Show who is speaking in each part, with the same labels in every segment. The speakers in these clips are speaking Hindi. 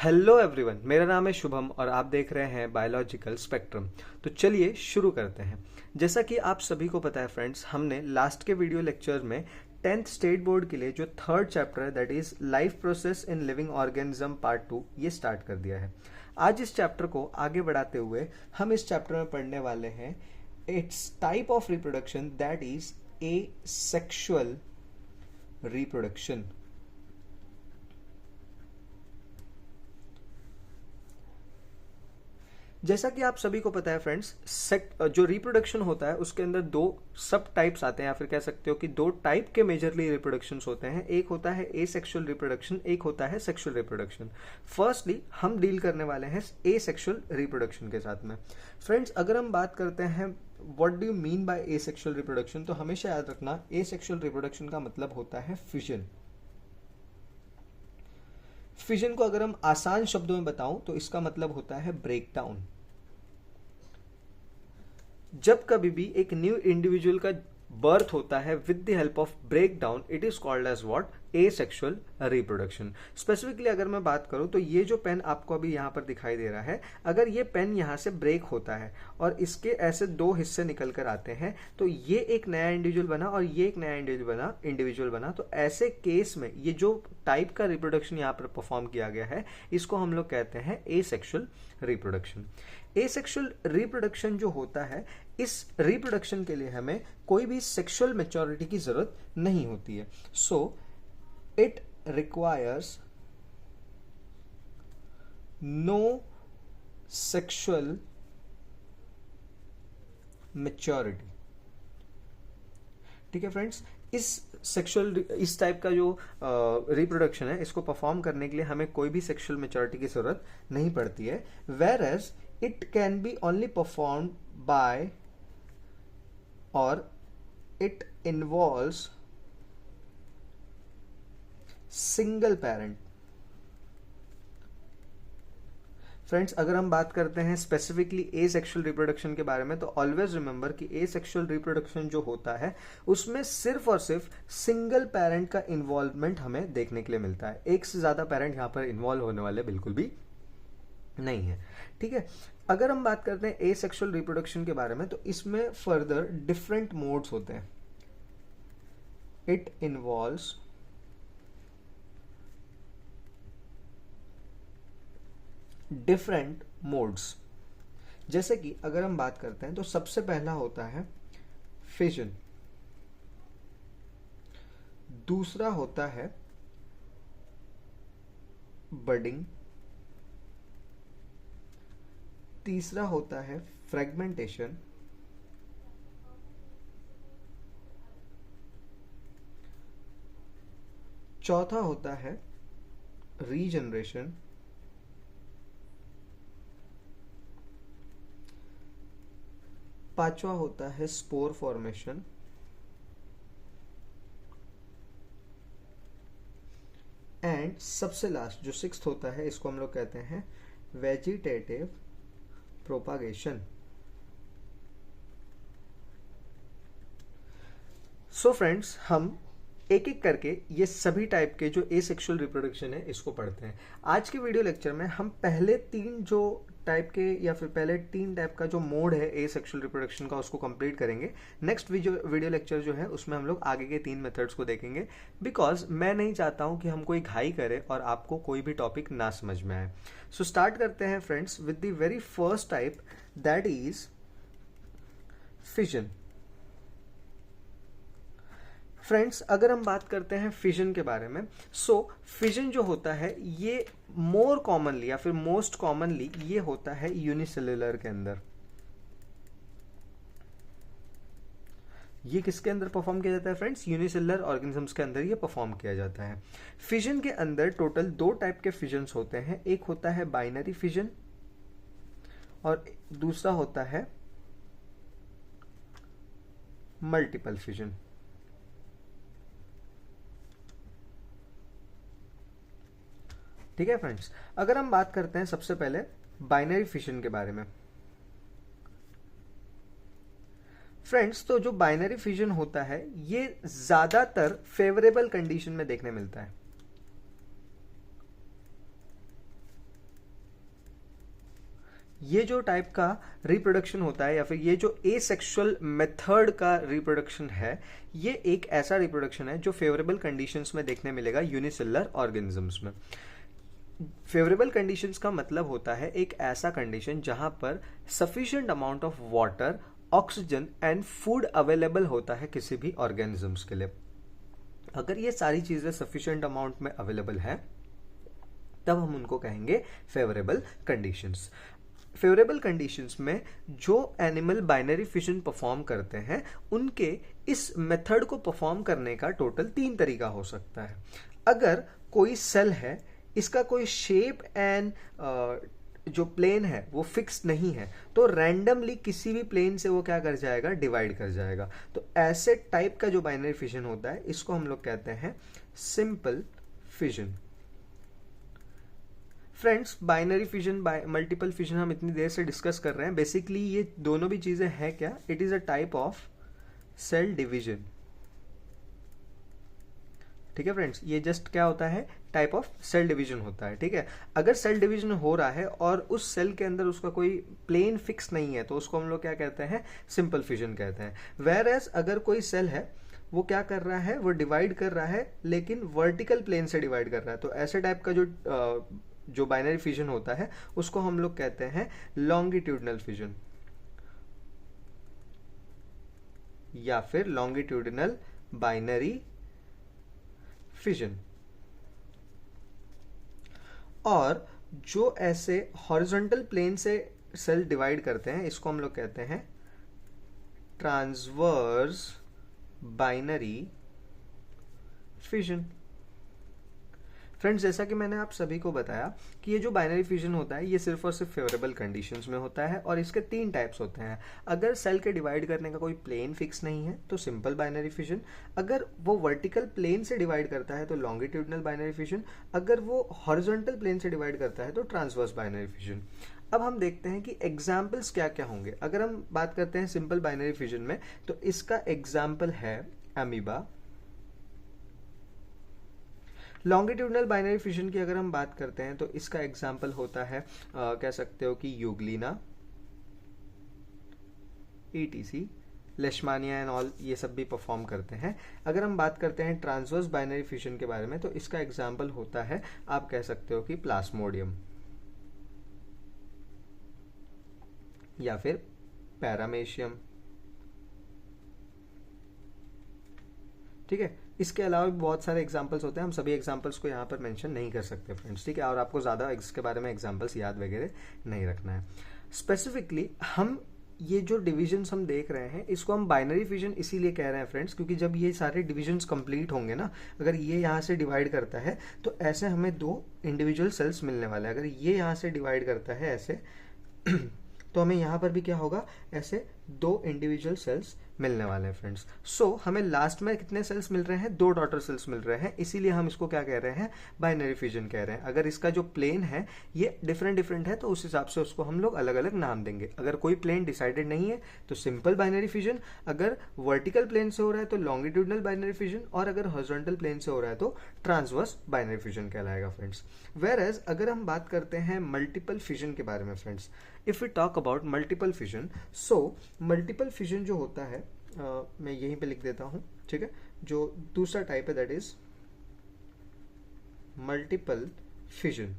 Speaker 1: हेलो एवरीवन, मेरा नाम है शुभम और आप देख रहे हैं बायोलॉजिकल स्पेक्ट्रम। तो चलिए शुरू करते हैं। जैसा कि आप सभी को पता है फ्रेंड्स, हमने लास्ट के वीडियो लेक्चर में 10th स्टेट बोर्ड के लिए जो थर्ड चैप्टर है that is life process in living organism part 2 ये स्टार्ट कर दिया है। आज इस चैप्टर को आगे बढ़ाते हुए हम इस चैप्टर में पढ़ने वाले हैं it's type of reproduction that is asexual reproduction. जैसा कि आप सभी को पता है फ्रेंड्स, जो रिप्रोडक्शन होता है उसके अंदर दो सब टाइप्स आते हैं, या फिर कह सकते हो कि दो टाइप के मेजरली रिप्रोडक्शंस होते हैं। एक होता है एसेक्सुअल रिप्रोडक्शन, एक होता है सेक्सुअल रिप्रोडक्शन। फर्स्टली हम डील करने वाले हैं एसेक्सुअल रिप्रोडक्शन के साथ में। फ्रेंड्स, अगर हम बात करते हैं what do you mean bye asexual reproduction, तो हमेशा याद रखना एसेक्सुअल रिप्रोडक्शन का मतलब होता है फिजन। फिजन को अगर हम आसान शब्दों में बताऊं तो इसका मतलब होता है ब्रेकडाउन। जब कभी भी एक न्यू इंडिविजुअल का बर्थ होता है with the help of break down, it is called as what, asexual reproduction. Specifically अगर मैं बात करूं तो ये जो पेन आपको अभी यहां पर दिखाई दे रहा है, अगर ये पेन यहां से ब्रेक होता है और इसके ऐसे दो हिस्से निकल कर आते हैं तो ये एक नया इंडिविजुअल बना और ये एक नया इंडिविजुअल बना। तो ऐसे केस में ये जो टाइप का रिप्रोडक्शन यहाँ पर परफॉर्म किया गया है इसको हम लोग कहते हैं एसेक्सुअल रिप्रोडक्शन। एसेक्सुअल रिप्रोडक्शन जो होता है, इस रिप्रोडक्शन के लिए हमें कोई भी सेक्सुअल मैच्योरिटी की जरूरत नहीं होती है। So it requires no sexual maturity. ठीक है फ्रेंड्स, इस टाइप का जो रिप्रोडक्शन है इसको परफॉर्म करने के लिए हमें कोई भी सेक्सुअल मैच्योरिटी की जरूरत नहीं पड़ती है। Where as it can be only performed by or it involves single parent। Friends, अगर हम बात करते हैं स्पेसिफिकली एसेक्सुअल रिप्रोडक्शन के बारे में तो ऑलवेज रिमेंबर कि एसेक्सुअल रिप्रोडक्शन जो होता है उसमें सिर्फ और सिर्फ सिंगल पेरेंट का इन्वॉल्वमेंट हमें देखने के लिए मिलता है। एक से ज्यादा पेरेंट यहां पर इन्वॉल्व होने वाले बिल्कुल भी नहीं है। ठीक है, अगर हम बात करते हैं एसेक्सुअल रिप्रोडक्शन के बारे में तो इसमें फर्दर डिफरेंट मोड्स होते हैं। It involves different modes. जैसे कि अगर हम बात करते हैं तो सबसे पहला होता है फिजन, दूसरा होता है बडिंग, तीसरा होता है फ्रेगमेंटेशन, चौथा होता है रीजनरेशन, पांचवा होता है स्पोर फॉर्मेशन, एंड सबसे लास्ट जो सिक्स्थ होता है इसको हम लोग कहते हैं वेजिटेटिव प्रोपागेशन। सो फ्रेंड्स, हम एक एक करके ये सभी टाइप के जो एसेक्सुअल रिप्रोडक्शन है इसको पढ़ते हैं। आज के वीडियो लेक्चर में हम पहले तीन जो टाइप के या फिर पहले तीन टाइप का जो मोड है एसेक्सुअल रिप्रोडक्शन का उसको कंप्लीट करेंगे। नेक्स्ट वीडियो लेक्चर जो है उसमें हम लोग आगे के तीन मेथड्स को देखेंगे, बिकॉज मैं नहीं चाहता हूं कि हम कोई घाई करें और आपको कोई भी टॉपिक ना समझ में आए। सो स्टार्ट करते हैं friends with the very first type that is fission. Friends, अगर हम बात करते हैं फिजन के बारे में, सो फिजन जो होता है ये मोर कॉमनली या फिर मोस्ट कॉमनली ये होता है यूनिसेल्युलर के अंदर। ये किसके अंदर परफॉर्म किया जाता है फ्रेंड्स? यूनिसेल्युलर ऑर्गेनिजम्स के अंदर ये परफॉर्म किया जाता है। फिजन के अंदर टोटल दो टाइप के फिजन्स होते हैं। एक होता है बाइनरी फिजन और दूसरा होता है मल्टीपल फिजन। ठीक है फ्रेंड्स, अगर हम बात करते हैं सबसे पहले बाइनरी फिजन के बारे में। फ्रेंड्स, तो जो बाइनरी फिजन होता है ये ज्यादातर फेवरेबल कंडीशन में देखने मिलता है। ये जो टाइप का रिप्रोडक्शन होता है या फिर ये जो एसेक्सुअल मेथड का रिप्रोडक्शन है, ये एक ऐसा रिप्रोडक्शन है जो फेवरेबल कंडीशंस में देखने मिलेगा यूनिसेलुलर ऑर्गेनिजम्स में। फेवरेबल कंडीशंस का मतलब होता है एक ऐसा कंडीशन जहां पर sufficient amount of water, oxygen and food available होता है किसी भी ऑर्गेनिजम्स के लिए। अगर ये सारी चीजें सफिशिएंट अमाउंट में अवेलेबल है तब हम उनको कहेंगे फेवरेबल कंडीशंस। फेवरेबल कंडीशंस में जो एनिमल बाइनरी फिशन परफॉर्म करते हैं उनके इस मेथड को परफॉर्म करने का टोटल 3 तरीका हो सकता है। अगर कोई सेल है, इसका कोई शेप एंड जो प्लेन है वो फिक्स नहीं है, तो रैंडमली किसी भी प्लेन से वो क्या कर जाएगा, डिवाइड कर जाएगा। तो ऐसे टाइप का जो बाइनरी फिशन होता है इसको हम लोग कहते हैं simple fission. Friends, binary fission, multiple fission हम इतनी देर से डिस्कस कर रहे हैं। बेसिकली ये दोनों भी चीजें हैं क्या, it is a type of cell division. ठीक है फ्रेंड्स, ये जस्ट क्या होता है, टाइप ऑफ सेल डिवीजन होता है। ठीक है, अगर सेल डिवीजन हो रहा है और उस सेल के अंदर उसका कोई प्लेन फिक्स नहीं है तो उसको हम लोग क्या कहते हैं, सिंपल फिशन कहते हैं। वेयर एज अगर कोई सेल है वो क्या कर रहा है, वो डिवाइड कर रहा है लेकिन वर्टिकल प्लेन से डिवाइड कर रहा है, तो ऐसे टाइप का जो बाइनरी फिजन होता है उसको हम लोग कहते हैं लॉन्गिट्यूडनल फिजन या फिर लॉन्गिट्यूडनल बाइनरी फिजन। और जो ऐसे हॉरिजॉन्टल प्लेन से सेल डिवाइड करते हैं इसको हम लोग कहते हैं ट्रांसवर्स बाइनरी फिजन। फ्रेंड्स, जैसा कि मैंने आप सभी को बताया कि ये जो बाइनरी फिजन होता है ये सिर्फ और सिर्फ फेवरेबल कंडीशंस में होता है और इसके 3 टाइप्स होते हैं। अगर सेल के डिवाइड करने का कोई प्लेन फिक्स नहीं है तो सिंपल बाइनरी फिजन, अगर वो वर्टिकल प्लेन से डिवाइड करता है तो लॉन्गिट्यूडनल बाइनरी फिजन, अगर वो हॉरिजॉन्टल प्लेन से डिवाइड करता है तो ट्रांसवर्स बाइनरी फिजन। अब हम देखते हैं कि एग्जाम्पल्स क्या क्या होंगे। अगर हम बात करते हैं सिंपल बाइनरी फिजन में तो इसका एग्जाम्पल है अमीबा। लॉन्गिट्यूडनल बाइनरी फिजन की अगर हम बात करते हैं तो इसका एग्जाम्पल होता है कह सकते हो कि यूग्लिना, ETC, लेशमानिया एंड ऑल, ये सब भी परफॉर्म करते हैं। अगर हम बात करते हैं ट्रांसवर्स बाइनरी फिजन के बारे में तो इसका एग्जाम्पल होता है, आप कह सकते हो कि प्लाज्मोडियम या फिर पैरामेशियम। ठीक है, इसके अलावा भी बहुत सारे एग्जाम्पल्स होते हैं, हम सभी एग्जाम्पल्स को यहाँ पर मेंशन नहीं कर सकते फ्रेंड्स। ठीक है, और आपको ज़्यादा इसके बारे में एग्जाम्पल्स याद वगैरह नहीं रखना है। स्पेसिफिकली हम ये जो डिविजन्स हम देख रहे हैं इसको हम बाइनरी फिजन इसीलिए कह रहे हैं फ्रेंड्स, क्योंकि जब ये सारे डिविजन्स कंप्लीट होंगे ना, अगर ये यहाँ से डिवाइड करता है तो ऐसे हमें 2 इंडिविजुअल सेल्स मिलने वाले हैं। अगर ये यहाँ से डिवाइड करता है ऐसे तो हमें यहाँ पर भी क्या होगा, ऐसे 2 इंडिविजुअल सेल्स मिलने वाले हैं फ्रेंड्स। सो हमें लास्ट में कितने सेल्स मिल रहे हैं, 2 डॉटर सेल्स मिल रहे हैं, इसीलिए हम इसको क्या कह रहे हैं, बाइनरी फिजन कह रहे हैं। अगर इसका जो प्लेन है ये डिफरेंट है तो उस हिसाब से उसको हम लोग अलग अलग नाम देंगे। अगर कोई प्लेन डिसाइडेड नहीं है तो सिंपल बाइनरी फिजन, अगर वर्टिकल प्लेन से हो रहा है तो लॉन्गिट्यूडनल बाइनरी फिजन, और अगर हॉरिजॉन्टल प्लेन से हो रहा है तो ट्रांसवर्स बाइनरी फिजन कहलाएगा फ्रेंड्स। वेयर एज अगर हम बात करते हैं मल्टीपल फिजन के बारे में friends, if we talk about multiple fission, so multiple fission जो होता है मैं यहीं पे लिख देता हूं। ठीक है, जो दूसरा टाइप है दैट इज मल्टीपल फिजन।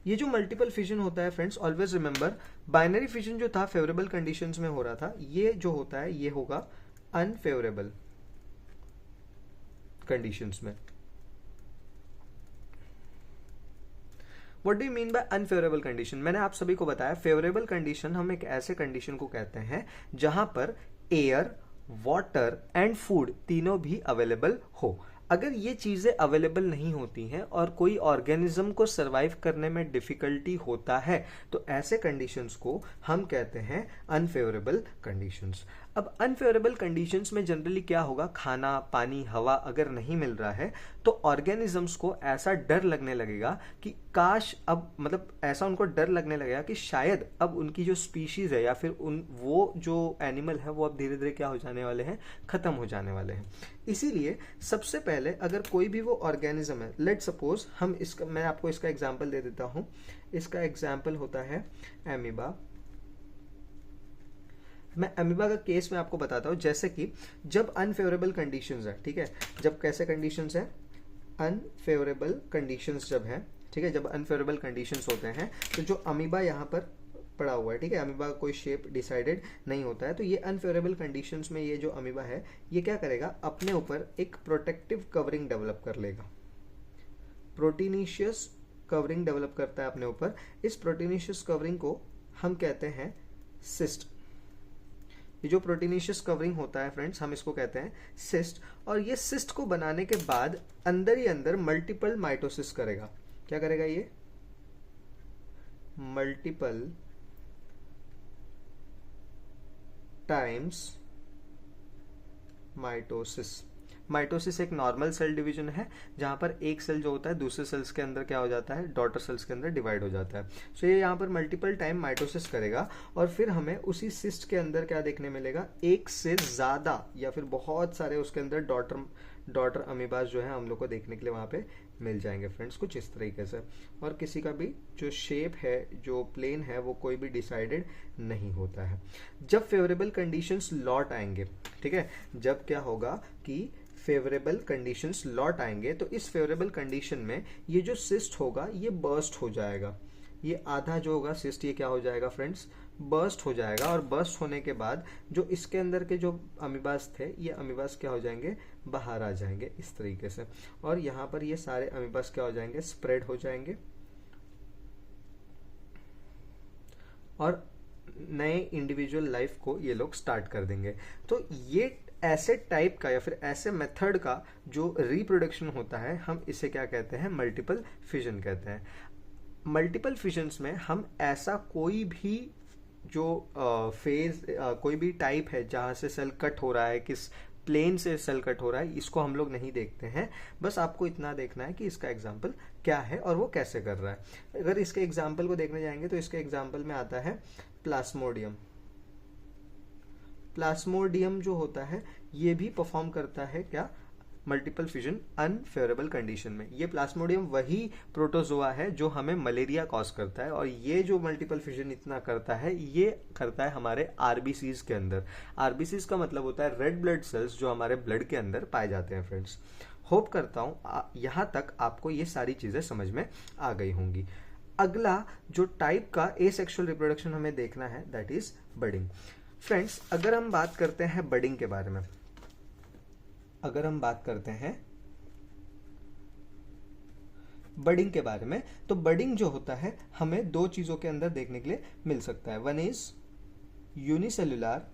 Speaker 1: ये जो मल्टीपल फिजन होता है friends, always remember binary fission जो था फेवरेबल कंडीशंस में हो रहा था, ये जो होता है ये होगा अनफेवरेबल कंडीशंस में। What do you mean by unfavorable condition? मैंने आप सभी को बताया फेवरेबल कंडीशन हम एक ऐसे कंडीशन को कहते हैं जहां पर एयर, वाटर एंड फूड तीनों भी अवेलेबल हो। अगर ये चीजें अवेलेबल नहीं होती हैं और कोई ऑर्गेनिज्म को सरवाइव करने में डिफिकल्टी होता है तो ऐसे कंडीशंस को हम कहते हैं अनफेवरेबल कंडीशंस। अब अनफेवरेबल कंडीशंस में जनरली क्या होगा, खाना, पानी, हवा अगर नहीं मिल रहा है तो ऑर्गेनिजम्स को ऐसा डर लगने लगेगा कि काश अब, मतलब ऐसा उनको डर लगने लगेगा कि शायद अब उनकी जो स्पीशीज है या फिर वो जो एनिमल है वो अब धीरे धीरे क्या हो जाने वाले हैं, खत्म हो जाने वाले हैं। इसीलिए सबसे पहले अगर कोई भी वो ऑर्गेनिज्म है, लेट सपोज हम इसका, मैं आपको इसका एग्जांपल दे देता हूं। इसका एग्जांपल होता है एमीबा। मैं अमीबा का केस में आपको बताता हूं, जैसे कि जब अनफेवरेबल कंडीशंस है, ठीक है, जब कैसे कंडीशंस है, अनफेवरेबल कंडीशंस जब है, ठीक है, जब अनफेवरेबल कंडीशंस होते हैं तो जो अमीबा यहाँ पर पड़ा हुआ है, ठीक है, अमीबा का कोई शेप डिसाइडेड नहीं होता है, तो ये अनफेवरेबल कंडीशंस में ये जो अमीबा है ये क्या करेगा, अपने ऊपर एक प्रोटेक्टिव कवरिंग डेवलप कर लेगा। प्रोटीनिशियस कवरिंग डेवलप करता है अपने ऊपर। इस प्रोटीनिशियस कवरिंग को हम कहते हैं सिस्ट। ये जो प्रोटीनिशियस कवरिंग होता है फ्रेंड्स, हम इसको कहते हैं सिस्ट। और ये सिस्ट को बनाने के बाद अंदर ही अंदर मल्टीपल माइटोसिस करेगा। क्या करेगा ये, मल्टीपल टाइम्स माइटोसिस। माइटोसिस एक नॉर्मल सेल डिवीजन है जहां पर एक सेल जो होता है दूसरे सेल्स के अंदर क्या हो जाता है, डॉटर सेल्स के अंदर डिवाइड हो जाता है। सो ये यहाँ पर मल्टीपल टाइम माइटोसिस करेगा और फिर हमें उसी सिस्ट के अंदर क्या देखने मिलेगा, एक से ज्यादा या फिर बहुत सारे उसके अंदर डॉटर अमीबास जो है हम लोग को देखने के लिए वहां पे मिल जाएंगे फ्रेंड्स, कुछ इस तरीके से। और किसी का भी जो शेप है, जो प्लेन है, वो कोई भी डिसाइडेड नहीं होता है। जब फेवरेबल कंडीशंस लौट आएंगे, ठीक है, जब क्या होगा कि फेवरेबल कंडीशंस लौट आएंगे तो इस फेवरेबल कंडीशन में ये जो सिस्ट होगा ये बर्स्ट हो जाएगा। ये आधा जो होगा सिस्ट ये क्या हो जाएगा फ्रेंड्स, बर्स्ट हो जाएगा। और बर्स्ट होने के बाद जो इसके अंदर के जो अमीबास थे ये अमीबास क्या हो जाएंगे, बाहर आ जाएंगे इस तरीके से। और यहाँ पर ये सारे अमीबास क्या हो जाएंगे, स्प्रेड हो जाएंगे और नए इंडिविजुअल लाइफ को ये लोग स्टार्ट कर देंगे। तो ये ऐसे टाइप का या फिर ऐसे मेथड का जो रिप्रोडक्शन होता है हम इसे क्या कहते हैं, मल्टीपल फिजन कहते हैं। मल्टीपल फिजन्स में हम ऐसा कोई भी जो फेज कोई भी टाइप है जहां से सेल कट हो रहा है, किस प्लेन से सेल कट हो रहा है, इसको हम लोग नहीं देखते हैं। बस आपको इतना देखना है कि इसका एग्जाम्पल क्या है और वो कैसे कर रहा है। अगर इसके एग्जाम्पल को देखने जाएंगे तो इसके एग्जाम्पल में आता है प्लाज्मोडियम। प्लाज्मोडियम जो होता है ये भी परफॉर्म करता है क्या, मल्टीपल फिजन अनफेवरेबल कंडीशन में। ये प्लाज्मोडियम वही प्रोटोजोआ है जो हमें मलेरिया कॉज करता है और ये जो मल्टीपल फिजन इतना करता है ये करता है हमारे आरबीसीज के अंदर। आरबीसीज का मतलब होता है रेड ब्लड सेल्स जो हमारे ब्लड के अंदर पाए जाते हैं फ्रेंड्स। होप करता हूं यहां तक आपको ये सारी चीजें समझ में आ गई होंगी। अगला जो टाइप का एसेक्सुअल रिप्रोडक्शन हमें देखना है दैट इज बडिंग। फ्रेंड्स अगर हम बात करते हैं बडिंग के बारे में, अगर हम बात करते हैं बडिंग के बारे में, तो बडिंग जो होता है हमें दो चीजों के अंदर देखने के लिए मिल सकता है। One is unicellular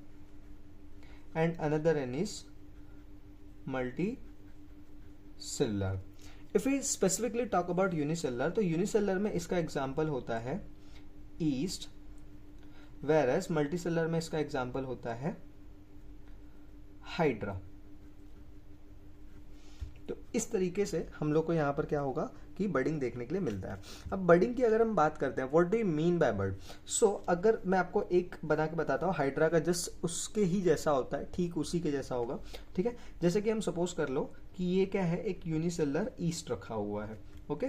Speaker 1: and another one is multicellular. If we specifically talk about unicellular, तो यूनिसेल्युलर में इसका एग्जाम्पल होता है ईस्ट, वेरएस मल्टीसेलुलर में इसका एग्जाम्पल होता है हाइड्रा। तो इस तरीके से हम लोग को यहां पर क्या होगा कि बडिंग देखने के लिए मिलता है। अब बडिंग की अगर हम बात करते हैं, what do you mean by bud, so अगर मैं आपको एक बना के बताता हूँ, हाइड्रा का जस्ट उसके ही जैसा होता है, ठीक उसी के जैसा होगा, ठीक है। जैसे कि हम सपोज कर लो कि ये क्या है, एक यूनिसेलुलर ईस्ट रखा हुआ है, ओके।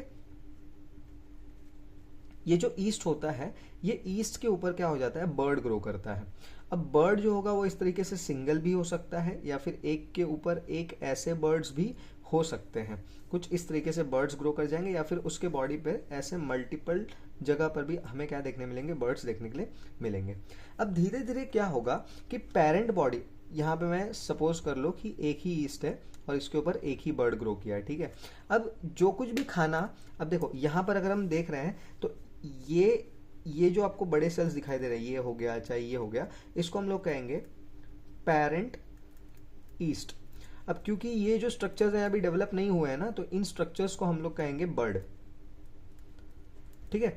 Speaker 1: ये जो ईस्ट होता है ये ईस्ट के ऊपर क्या हो जाता है, बर्ड ग्रो करता है। अब बर्ड जो होगा वो इस तरीके से सिंगल भी हो सकता है या फिर एक के ऊपर एक ऐसे बर्ड्स भी हो सकते हैं। कुछ इस तरीके से बर्ड्स ग्रो कर जाएंगे या फिर उसके बॉडी पे ऐसे मल्टीपल जगह पर भी हमें क्या देखने मिलेंगे, बर्ड्स देखने के लिए मिलेंगे। अब धीरे धीरे क्या होगा कि पेरेंट बॉडी, यहाँ पे मैं सपोज कर लो कि एक ही ईस्ट है और इसके ऊपर एक ही बर्ड ग्रो किया है, ठीक है। अब जो कुछ भी खाना, अब देखो यहाँ पर अगर हम देख रहे हैं तो ये जो आपको बड़े सेल्स दिखाई दे रहे हैं, ये हो गया चाहे ये हो गया, इसको हम लोग कहेंगे पेरेंट ईस्ट। अब क्योंकि ये जो स्ट्रक्चर्स हैं अभी डेवलप नहीं हुए हैं ना, तो इन स्ट्रक्चर्स को हम लोग कहेंगे बर्ड, ठीक है।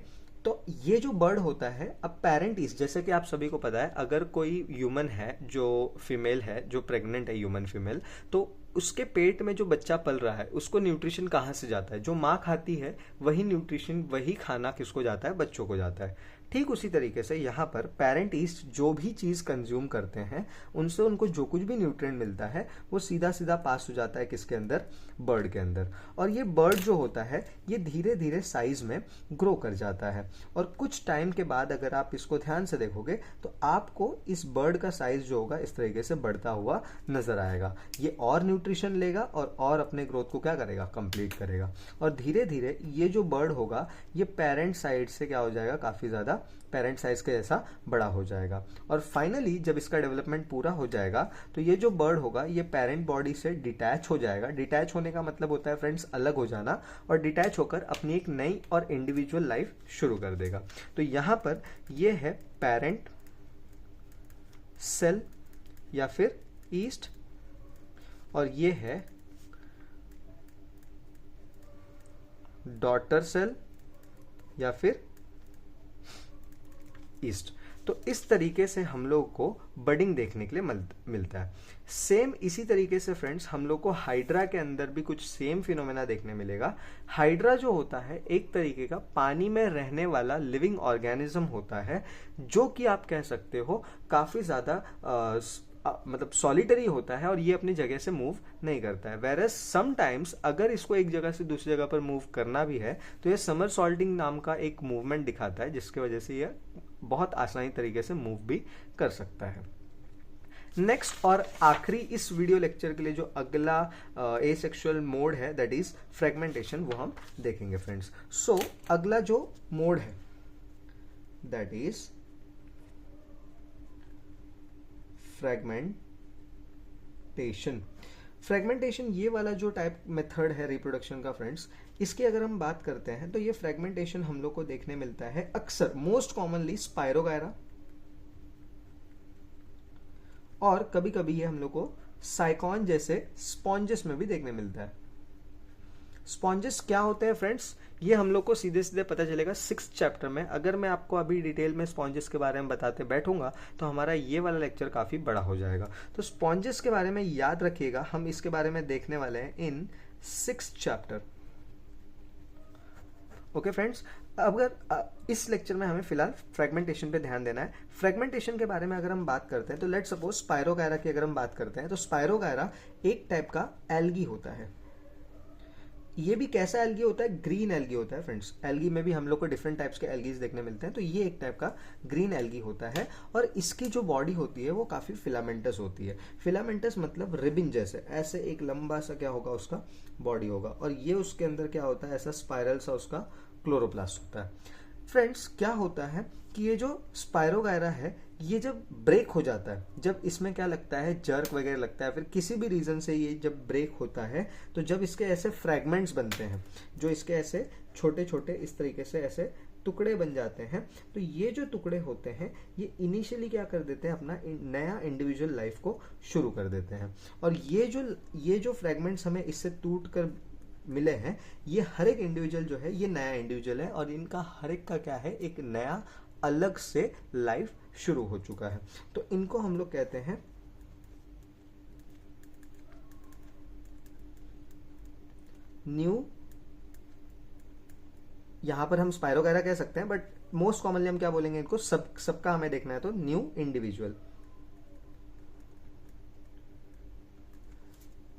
Speaker 1: तो ये जो बर्ड होता है, अब पेरेंट ईस्ट, जैसे कि आप सभी को पता है, अगर कोई ह्यूमन है जो फीमेल है, जो प्रेग्नेंट है ह्यूमन फीमेल, तो उसके पेट में जो बच्चा पल रहा है उसको न्यूट्रिशन कहाँ से जाता है? जो माँ खाती है वही न्यूट्रिशन, वही खाना किसको जाता है? बच्चों को जाता है। ठीक उसी तरीके से यहाँ पर पेरेंट ईस्ट जो भी चीज़ कंज्यूम करते हैं उनसे उनको जो कुछ भी न्यूट्रिएंट मिलता है वो सीधा सीधा पास हो जाता है किसके अंदर? बर्ड के अंदर। और ये बर्ड जो होता है ये धीरे धीरे साइज में ग्रो कर जाता है, और कुछ टाइम के बाद अगर आप इसको ध्यान से देखोगे तो आपको इस बर्ड का साइज जो होगा इस तरीके से बढ़ता हुआ नजर आएगा। ये और न्यूट्रिशन लेगा और अपने ग्रोथ को क्या करेगा? कंप्लीट करेगा। और धीरे धीरे ये जो बर्ड होगा ये पेरेंट साइड से क्या हो जाएगा? काफी ज्यादा पेरेंट साइज के जैसा बड़ा हो जाएगा। और फाइनली जब इसका डेवलपमेंट पूरा हो जाएगा तो ये जो बर्ड होगा ये पेरेंट बॉडी से डिटैच हो जाएगा। डिटैच होने का मतलब होता है फ्रेंड्स अलग हो जाना, और डिटैच होकर अपनी एक नई और इंडिविजुअल लाइफ शुरू कर देगा। तो यहां पर ये है पेरेंट सेल या फिर ईस्ट, और ये है डॉटर सेल या फिर ईस्ट। तो इस तरीके से हम लोग को बडिंग देखने के लिए मिलता है। सेम इसी तरीके से फ्रेंड्स हम लोग को हाइड्रा के अंदर भी कुछ सेम फिनोमेना देखने मिलेगा। हाइड्रा जो होता है एक तरीके का पानी में रहने वाला लिविंग ऑर्गेनिज्म होता है, जो कि आप कह सकते हो काफी ज्यादा मतलब सॉलिटरी होता है और ये अपनी जगह से मूव नहीं करता है। वेरएज समटाइम्स अगर इसको एक जगह से दूसरी जगह पर मूव करना भी है तो ये समर सॉल्टिंग नाम का एक मूवमेंट दिखाता है, जिसकी वजह से ये बहुत आसानी तरीके से मूव भी कर सकता है। नेक्स्ट और आखिरी इस वीडियो लेक्चर के लिए जो अगला एसेक्सुअल मोड है दैट इज फ्रेगमेंटेशन, वो हम देखेंगे फ्रेंड्स। सो अगला जो मोड है दैट इज फ्रेगमेंटेशन। फ्रेगमेंटेशन ये वाला जो टाइप मेथड है रिप्रोडक्शन का फ्रेंड्स, इसकी अगर हम बात करते हैं तो ये फ्रेगमेंटेशन हम लोग को देखने मिलता है अक्सर मोस्ट कॉमनली स्पायरोगायरा, और कभी कभी ये हम लोग को साइकॉन जैसे स्पॉन्जेस में भी देखने मिलता है। स्पॉन्जेस क्या होते हैं फ्रेंड्स, ये हम लोग को सीधे सीधे पता चलेगा 6th चैप्टर में। अगर मैं आपको अभी डिटेल में स्पॉन्जेस के बारे में बताते बैठूंगा तो हमारा ये वाला लेक्चर काफी बड़ा हो जाएगा। तो स्पॉन्जेस के बारे में याद रखिएगा, हम इसके बारे में देखने वाले हैं इन 6th चैप्टर। ओके फ्रेंड्स, अगर इस लेक्चर में हमें फिलहाल फ्रेगमेंटेशन पे ध्यान देना है। फ्रेगमेंटेशन के बारे में अगर हम बात करते हैं तो लेट्स सपोज स्पायरोगायरा की अगर हम बात करते हैं तो स्पायरोगायरा एक टाइप का एल्गी होता है। ये भी कैसा एल्गी होता है? ग्रीन एल्गी होता है फ्रेंड्स। एल्गी में भी हम लोग को डिफरेंट टाइप्स के एल्गीज देखने मिलते हैं, तो ये एक टाइप का ग्रीन एल्गी होता है। और इसकी जो बॉडी होती है वो काफी फिलामेंटस होती है। फिलामेंटस मतलब रिबिन जैसे, ऐसे एक लंबा सा क्या होगा उसका बॉडी होगा, और ये उसके अंदर क्या होता है? ऐसा स्पाइरल सा उसका क्लोरोप्लास्ट होता है। फ्रेंड्स क्या होता है कि ये जो स्पायरोगायरा है ये जब ब्रेक हो जाता है, जब इसमें क्या लगता है जर्क वगैरह लगता है, फिर किसी भी रीजन से ये जब ब्रेक होता है तो जब इसके ऐसे फ्रैगमेंट्स बनते हैं, जो इसके ऐसे छोटे छोटे इस तरीके से ऐसे टुकड़े बन जाते हैं, तो ये जो टुकड़े होते हैं ये इनिशियली क्या कर देते हैं? अपना नया इंडिविजुअल लाइफ को शुरू कर देते हैं। और ये जो फ्रैगमेंट्स हमें इससे टूट कर मिले हैं, ये हर एक इंडिविजुअल जो है ये नया इंडिविजुअल है, और इनका हर एक का क्या है? एक नया अलग से लाइफ शुरू हो चुका है। तो इनको हम लोग कहते हैं न्यू, यहां पर हम स्पायरोगायरा कह सकते हैं, बट मोस्ट कॉमनली हम क्या बोलेंगे इनको? सबका हमें देखना है तो न्यू इंडिविजुअल।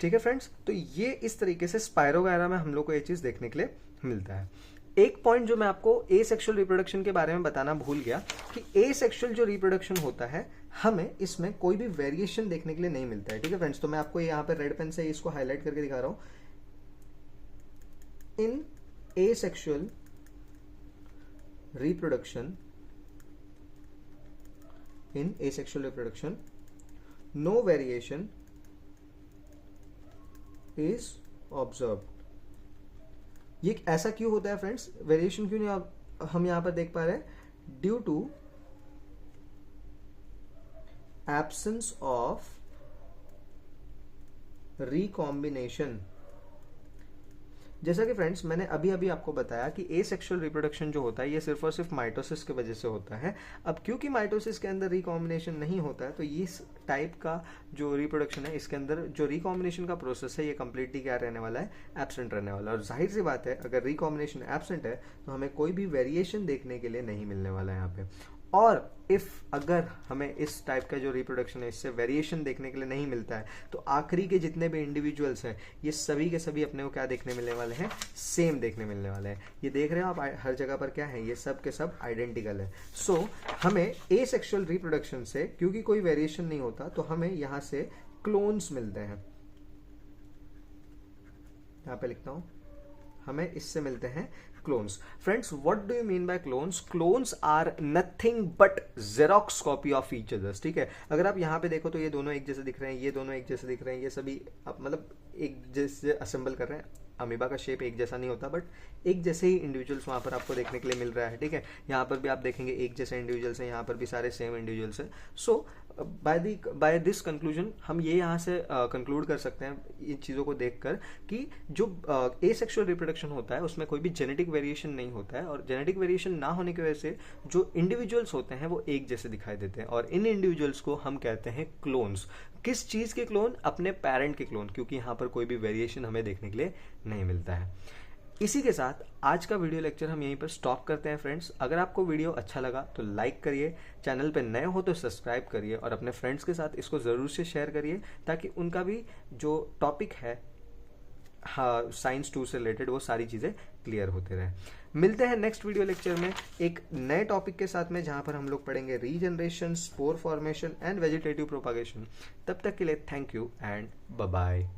Speaker 1: ठीक है फ्रेंड्स, तो ये इस तरीके से स्पायरोगायरा में हम लोग को ये चीज देखने के लिए मिलता है। एक पॉइंट जो मैं आपको एसेक्सुअल रिप्रोडक्शन के बारे में बताना भूल गया कि एसेक्सुअल जो रिप्रोडक्शन होता है हमें इसमें कोई भी वेरिएशन देखने के लिए नहीं मिलता है। ठीक है फ्रेंड्स, तो मैं आपको यहाँ पे रेड पेन से इसको हाईलाइट करके दिखा रहा हूं। In asexual reproduction, no variation is observed. ये ऐसा क्यों होता है फ्रेंड्स? वेरिएशन क्यों नहीं हम यहां पर देख पा रहे हैं? Due to absence of recombination. जैसा कि फ्रेंड्स मैंने अभी अभी आपको बताया कि एसेक्सुअल रिप्रोडक्शन जो होता है ये सिर्फ और सिर्फ माइटोसिस की वजह से होता है। अब क्योंकि माइटोसिस के अंदर रिकॉम्बिनेशन नहीं होता है तो इस टाइप का जो रिप्रोडक्शन है इसके अंदर जो रिकॉम्बिनेशन का प्रोसेस है ये कंप्लीटली क्या रहने वाला है, एब्सेंट रहने वाला है। और जाहिर सी बात है अगर रिकॉम्बिनेशन एब्सेंट है तो हमें कोई भी वेरिएशन देखने के लिए नहीं मिलने वाला है यहाँ पे। और अगर हमें इस टाइप का जो रिप्रोडक्शन है इससे वेरिएशन देखने के लिए नहीं मिलता है तो आखिरी के जितने भी इंडिविजुअल्स हैं ये सभी के सभी अपने को क्या देखने मिलने वाले हैं, सेम देखने मिलने वाले हैं। ये देख रहे हो आप हर जगह पर क्या है, ये सब के सब आइडेंटिकल है। सो हमें एसेक्सुअल रिप्रोडक्शन से क्योंकि कोई वेरिएशन नहीं होता तो हमें यहां से क्लोन्स मिलते हैं। यहां पे लिखता हूं, हमें इससे मिलते हैं clones. Friends what do you mean by clones? Clones are nothing but xerox copy of each others. ठीक है, अगर आप यहाँ पे देखो तो ये दोनों एक जैसे दिख रहे हैं, ये दोनों एक जैसे दिख रहे हैं, ये सभी मतलब एक जैसे असेंबल कर रहे हैं। अमीबा का शेप एक जैसा नहीं होता बट एक जैसे ही इंडिविजुअल्स वहां पर आपको देखने के लिए मिल रहा है। ठीक है, यहाँ पर भी आप देखेंगे एक जैसे इंडिविजुअल्स हैं, यहाँ पर भी सारे सेम इंडिविजुअल्स हैं। सो बाय दिस कंक्लूजन हम ये यहाँ से कंक्लूड कर सकते हैं इन चीज़ों को देखकर कि जो एसेक्सुअल रिप्रोडक्शन होता है उसमें कोई भी जेनेटिक वेरिएशन नहीं होता है और जेनेटिक वेरिएशन ना होने की वजह से जो इंडिविजुअल्स होते हैं वो एक जैसे दिखाई देते हैं और इन इंडिविजुअल्स को हम कहते हैं क्लोन्स। किस चीज़ के क्लोन? अपने पेरेंट के क्लोन, क्योंकि यहाँ पर कोई भी वेरिएशन हमें देखने के लिए नहीं मिलता है। इसी के साथ आज का वीडियो लेक्चर हम यहीं पर स्टॉप करते हैं फ्रेंड्स। अगर आपको वीडियो अच्छा लगा तो लाइक करिए, चैनल पे नए हो तो सब्सक्राइब करिए और अपने फ्रेंड्स के साथ इसको ज़रूर से शेयर करिए ताकि उनका भी जो टॉपिक है हाँ साइंस 2 से रिलेटेड वो सारी चीज़ें क्लियर होते रहे। मिलते हैं नेक्स्ट वीडियो लेक्चर में एक नए टॉपिक के साथ में जहां पर हम लोग पढ़ेंगे regeneration, spore formation and vegetative propagation. तब तक के लिए thank you and bye bye.